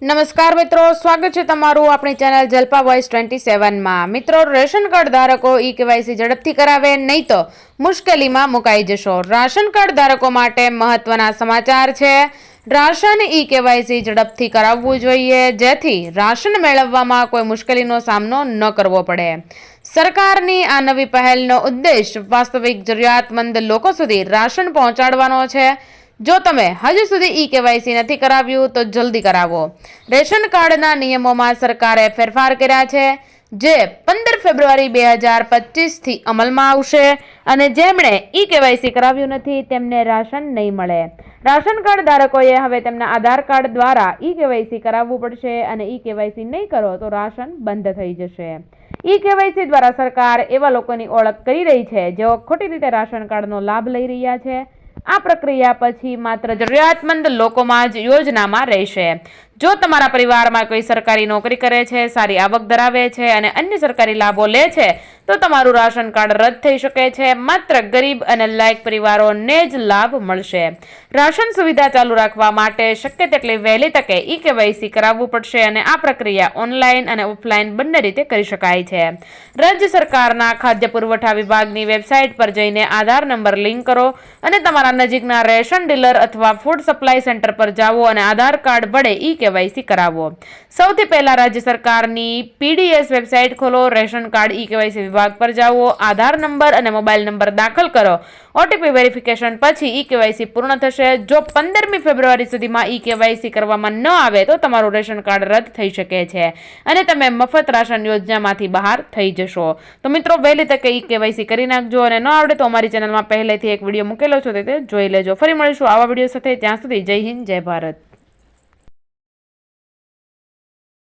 નમસ્કાર મિત્રો, સ્વાગત છે તમારું આપણી ચેનલ જલપા વોઇસ 27માં। મિત્રો, રેશન કાર્ડ ધારકો ઈ કેવાયસી ઝડપથી કરાવે, નહીં તો મુશ્કેલીમાં મુકાઈ જશો। રાશન કાર્ડ ધારકો માટે મહત્વના સમાચાર છે। રાશન ઈ કેવાયસી ઝડપથી કરાવવું જોઈએ, જેથી રાશન મેળવવામાં કોઈ મુશ્કેલીનો સામનો ન કરવો પડે। સરકારની આ નવી પહેલનો ઉદ્દેશ વાસ્તવિક જરૂરિયાતમંદ લોકો સુધી રાશન પહોંચાડવાનો છે। જો તમે હજુ સુધી ઈ કેવાયસી નથી કરાવ્યું તો જલ્દી કરાવો। રેશન કાર્ડના નિયમોમાં સરકારે ફેરફાર કર્યા છે, જે 15 ફેબ્રુઆરી 2025થી અમલમાં આવશે અને જેમણે ઈ કેવાયસી કરાવ્યું નથી તેમને રાશન નહીં મળે। રાશન કાર્ડ ધારકોએ હવે તેમના આધાર કાર્ડ દ્વારા ઈ કેવાયસી કરાવવું પડશે અને ઈ કેવાયસી નહીં કરો તો રાશન બંધ થઈ જશે। ઈ કેવાયસી દ્વારા સરકાર એવા લોકોની ઓળખ કરી રહી છે જેઓ ખોટી રીતે રાશન કાર્ડનો લાભ લઈ રહ્યા છે। આ પ્રક્રિયા પછી માત્ર જરૂરિયાતમંદ લોકોમાં જ યોજનામાં રહેશે। જો તમારા પરિવારમાં કોઈ સરકારી નોકરી કરે છે, સારી આવક ધરાવે છે અને અન્ય સરકારી લાભો લે છે તો તમારું રાશન કાર્ડ રદ થઈ શકે છે। માત્ર ગરીબ અને લાયક પરિવારોને જ લાભ મળશે। રાશન સુવિધા ચાલુ રાખવા માટે શક્ય તેટલી વહેલી તકે ઈ કેવાયસી કરાવવું પડશે અને આ પ્રક્રિયા ઓનલાઈન અને ઓફલાઈન બંને રીતે કરી શકાય છે। રાજ્ય સરકારના ખાદ્ય પુરવઠા વિભાગની વેબસાઇટ પર જઈને આધાર નંબર લિંક કરો અને તમારા નજીકના રેશન ડીલર અથવા ફૂડ સપ્લાય સેન્ટર પર જાઓ અને આધાર કાર્ડ વડે ઈ કેવાયસી કરાવો। સૌથી પહેલા રાજ્ય સરકારની પીડીએસ વેબસાઇટ ખોલો, રેશન કાર્ડ ઈ કેવાયસી વિભાગ પર જાઓ, આધાર નંબર અને મોબાઈલ નંબર દાખલ કરો। ઓટીપી વેરિફિકેશન પછી ઈ કેવાયસી પૂર્ણ થશે। જો 15મી ફેબ્રુઆરી સુધીમાં ઈ કેવાયસી કરવામાં ન આવે તો તમારું રેશન કાર્ડ રદ થઈ શકે છે અને તમે મફત રાશન યોજનામાંથી બહાર થઈ જશો। તો મિત્રો, વહેલી તકે ઈ કેવાયસી કરી નાખજો અને ન આવડે તો અમારી ચેનલમાં પહેલેથી એક વિડીયો મૂકેલો છે તે જોઈ લેજો। ફરી મળીશું આવા વિડીયો સાથે, ત્યાં સુધી જય હિન્દ, જય ભારત।